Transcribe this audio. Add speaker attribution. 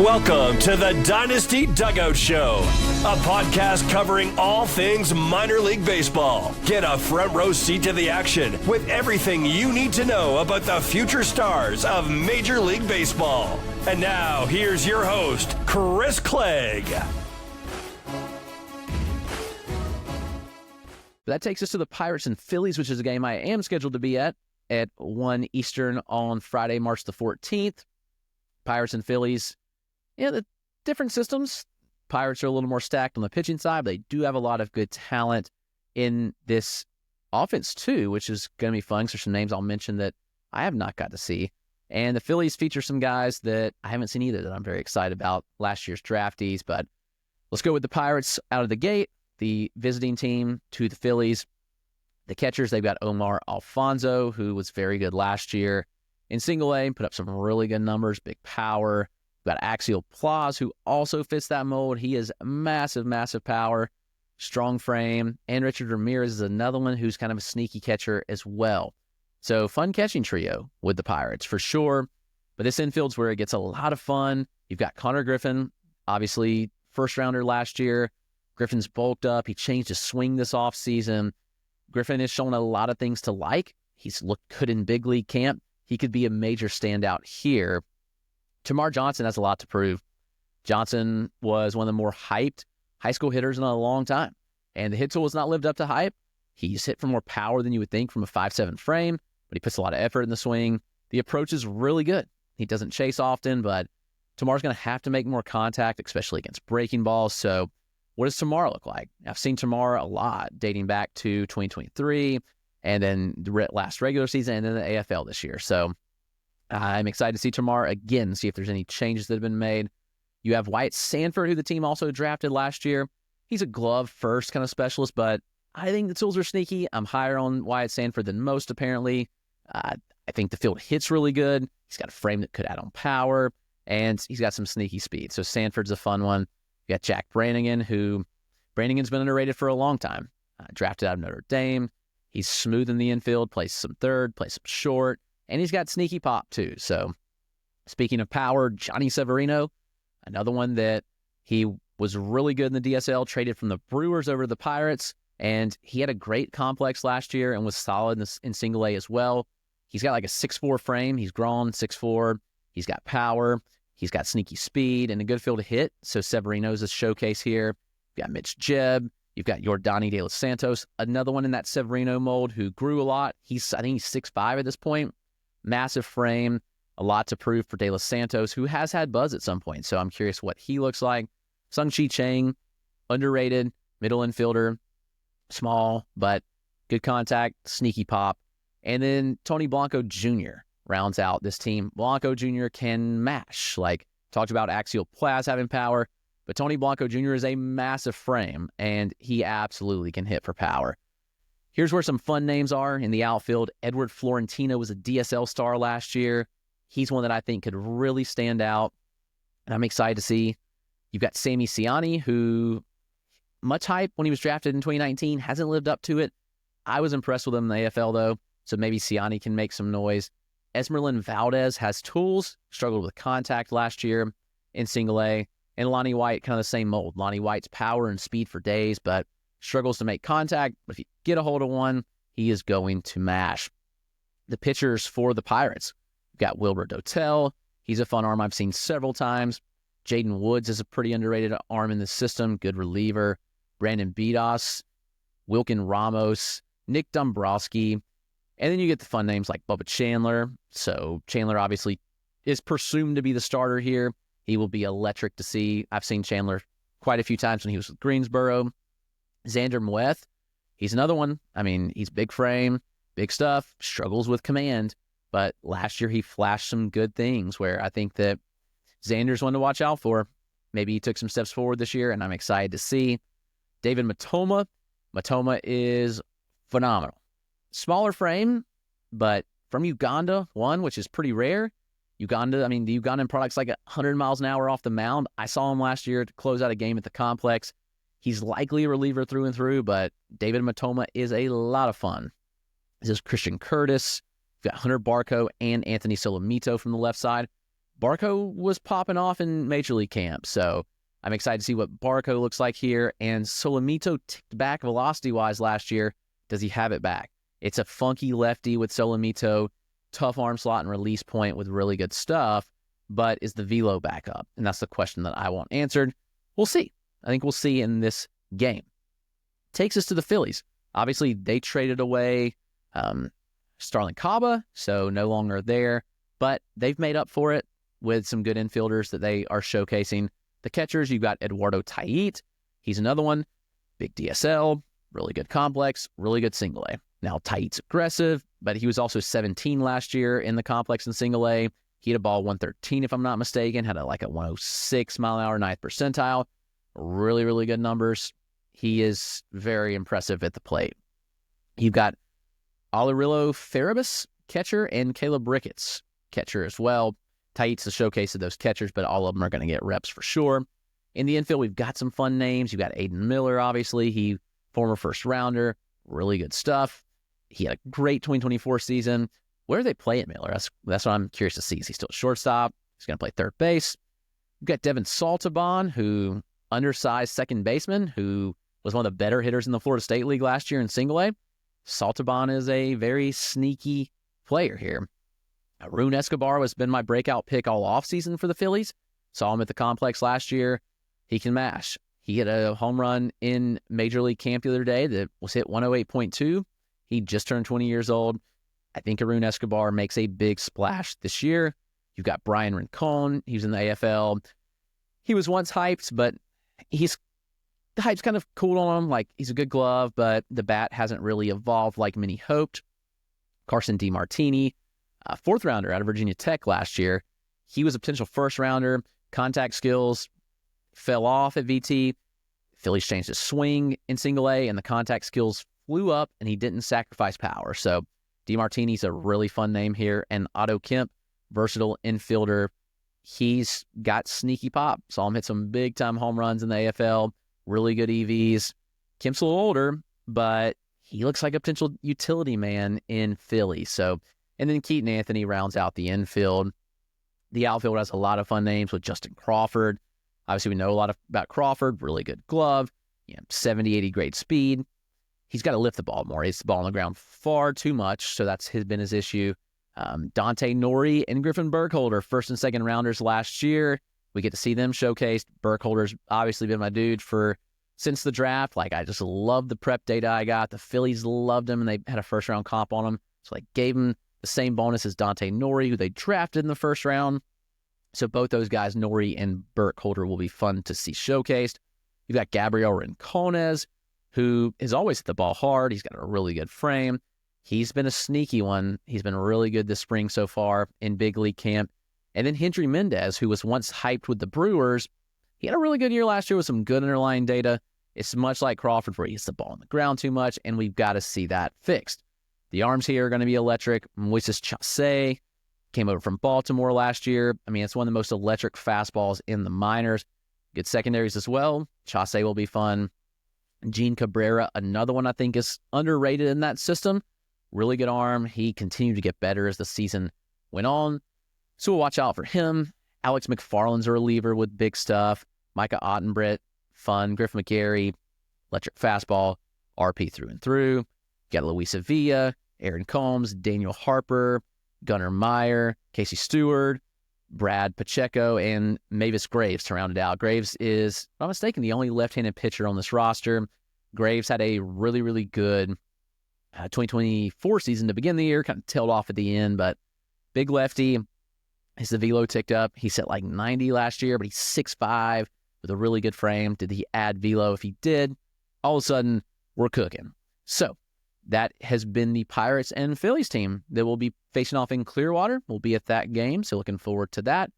Speaker 1: Welcome to the Dynasty Dugout Show, a podcast covering all things minor league baseball. Get a front row seat to the action with everything you need to know about the future stars of Major League Baseball. And now, here's your host, Chris Clegg.
Speaker 2: That takes us to the Pirates and Phillies, which is a game I am scheduled to be at 1 Eastern on Friday, March the 14th. Pirates and Phillies, the different systems. Pirates are a little more stacked on the pitching side, but they do have a lot of good talent in this offense too, which is going to be fun. There's some names I'll mention that I have not got to see. And the Phillies feature some guys that I haven't seen either that I'm very excited about, last year's draftees. But let's go with the Pirates out of the gate, the visiting team to the Phillies. The catchers, they've got Omar Alfonso, who was very good last year in single A, put up some really good numbers, big power. We've got Axiel Plaz, who also fits that mold. He is massive, massive power, strong frame. And Richard Ramirez is another one who's kind of a sneaky catcher as well. So fun catching trio with the Pirates for sure. But this infield's where it gets a lot of fun. You've got Connor Griffin, obviously first rounder last year. Griffin's bulked up. He changed his swing this offseason. Griffin has shown a lot of things to like. He's looked good in big league camp. He could be a major standout here. Tamar Johnson has a lot to prove. Johnson was one of the more hyped high school hitters in a long time. And the hit tool has not lived up to hype. He's hit for more power than you would think from a 5'7" frame, but he puts a lot of effort in the swing. The approach is really good. He doesn't chase often, but Tamar's going to have to make more contact, especially against breaking balls. So what does Tamar look like? I've seen Tamar a lot dating back to 2023 and then the last regular season and then the AFL this year. So I'm excited to see Tamar again, see if there's any changes that have been made. You have Wyatt Sanford, who the team also drafted last year. He's a glove first kind of specialist, but I think the tools are sneaky. I'm higher on Wyatt Sanford than most, apparently. I think the field hits really good. He's got a frame that could add on power, and he's got some sneaky speed. So Sanford's a fun one. You got Jack Brannigan, who Brannigan's been underrated for a long time. Drafted out of Notre Dame. He's smooth in the infield, plays some third, plays some short, and he's got sneaky pop too. So speaking of power, Johnny Severino, another one that he was really good in the DSL, traded from the Brewers over to the Pirates, and he had a great complex last year and was solid in single A as well. He's got like a 6'4" frame. He's grown 6'4". He's got power. He's got sneaky speed and a good field to hit. So Severino's a showcase here. You've got Mitch Jebb. You've got Yordani De Los Santos, another one in that Severino mold who grew a lot. I think he's 6'5" at this point. Massive frame, a lot to prove for De Los Santos, who has had buzz at some point. So I'm curious what he looks like. Sung-Chi Chang, underrated, middle infielder, small, but good contact, sneaky pop. And then Tony Blanco Jr. rounds out this team. Blanco Jr. can mash. Like, talked about Axiel Plaz having power, but Tony Blanco Jr. is a massive frame, and he absolutely can hit for power. Here's where some fun names are in the outfield. Edward Florentino was a DSL star last year. He's one that I think could really stand out, and I'm excited to see. You've got Sammy Siani, who much hype when he was drafted in 2019, hasn't lived up to it. I was impressed with him in the AFL, though, so maybe Siani can make some noise. Esmerlin Valdez has tools, struggled with contact last year in single A, and Lonnie White, kind of the same mold. Lonnie White's power and speed for days, but struggles to make contact. But if you get a hold of one, he is going to mash. The pitchers for the Pirates, you've got Wilbur Dotel. He's a fun arm I've seen several times. Jaden Woods is a pretty underrated arm in the system, good reliever. Brandon Bedos, Wilkin Ramos, Nick Dombrowski. And then you get the fun names like Bubba Chandler. So Chandler obviously is presumed to be the starter here. He will be electric to see. I've seen Chandler quite a few times when he was with Greensboro. Xander Mueth, he's another one. I mean, he's big frame, big stuff, struggles with command. But last year he flashed some good things where I think that Xander's one to watch out for. Maybe he took some steps forward this year, and I'm excited to see. David Matoma. Matoma is phenomenal. Smaller frame, but from Uganda, which is pretty rare. Uganda, I mean, the Ugandan product's like 100 miles an hour off the mound. I saw him last year to close out a game at the complex. He's likely a reliever through and through, but David Matoma is a lot of fun. This is Christian Curtis. You've got Hunter Barco and Anthony Solomito from the left side. Barco was popping off in Major League camp, so I'm excited to see what Barco looks like here. And Solomito ticked back velocity-wise last year. Does he have it back? It's a funky lefty with Solomito, tough arm slot and release point with really good stuff, but is the velo back up? And that's the question that I want answered. We'll see. I think we'll see in this game. Takes us to the Phillies. Obviously, they traded away Starlin Caba, so no longer there, but they've made up for it with some good infielders that they are showcasing. The catchers, you've got Eduardo Taiit. He's another one. Big DSL, really good complex, really good single A. Now, Tait's aggressive, but he was also 17 last year in the complex and single A. He had a ball 113, if I'm not mistaken, had a 106 mile an hour, 9th percentile. Really, really good numbers. He is very impressive at the plate. You've got Alarillo Farabis, catcher, and Caleb Ricketts, catcher as well. Tait's the showcase of those catchers, but all of them are going to get reps for sure. In the infield, we've got some fun names. You've got Aiden Miller, obviously. He, former first rounder, really good stuff. He had a great 2024 season. Where do they play at Miller? That's what I'm curious to see. Is he still a shortstop? He's going to play third base. We've got Devin Saltabon, who undersized second baseman, who was one of the better hitters in the Florida State League last year in single A. Saltabon is a very sneaky player here. Arun Escobar has been my breakout pick all offseason for the Phillies. Saw him at the complex last year. He can mash. He hit a home run in Major League camp the other day that was hit 108.2. He just turned 20 years old. I think Arun Escobar makes a big splash this year. You've got Brian Rincon. He was in the AFL. He was once hyped, but the hype's kind of cooled on him. Like, he's a good glove, but the bat hasn't really evolved like many hoped. Carson DiMartini, fourth rounder out of Virginia Tech last year. He was a potential first rounder. Contact skills fell off at VT. Phillies changed his swing in single A, and the contact skills flew up, and he didn't sacrifice power. So DiMartini's a really fun name here. And Otto Kemp, versatile infielder. He's got sneaky pop. Saw him hit some big-time home runs in the AFL. Really good EVs. Kemp's a little older, but he looks like a potential utility man in Philly. So, and then Keaton Anthony rounds out the infield. The outfield has a lot of fun names with Justin Crawford. Obviously, we know a lot about Crawford. Really good glove. 70, 80 grade speed. He's got to lift the ball more. He's the ball on the ground far too much, so that's been his issue. Dante Nori and Griffin Burkholder, first and second rounders last year. We get to see them showcased. Burkholder's obviously been my dude since the draft. Like, I just love the prep data I got. The Phillies loved him, and they had a first-round comp on him. So they gave him the same bonus as Dante Nori, who they drafted in the first round. So both those guys, Nori and Burkholder, will be fun to see showcased. You've got Gabriel Rincones, who has always hit the ball hard. He's got a really good frame. He's been a sneaky one. He's been really good this spring so far in big league camp. And then Hendry Mendez, who was once hyped with the Brewers. He had a really good year last year with some good underlying data. It's much like Crawford, where he hits the ball on the ground too much, and we've got to see that fixed. The arms here are going to be electric. Moises Chase came over from Baltimore last year. I mean, it's one of the most electric fastballs in the minors. Good secondaries as well. Chase will be fun. Gene Cabrera, another one I think is underrated in that system. Really good arm. He continued to get better as the season went on. So we'll watch out for him. Alex McFarland's a reliever with big stuff. Micah Ottenbrett, fun. Griff McGarry, electric fastball. RP through and through. Got Luis Sevilla, Aaron Combs, Daniel Harper, Gunnar Meyer, Casey Stewart, Brad Pacheco, and Mavis Graves to round it out. Graves is, if I'm not mistaken, the only left-handed pitcher on this roster. Graves had a really, really good 2024 season to begin the year, kind of tailed off at the end, but big lefty. His velo ticked up. He set like 90 last year, but he's 6'5", with a really good frame. Did he add velo? If he did, all of a sudden, we're cooking. So that has been the Pirates and Phillies team that will be facing off in Clearwater. We'll be at that game, so looking forward to that.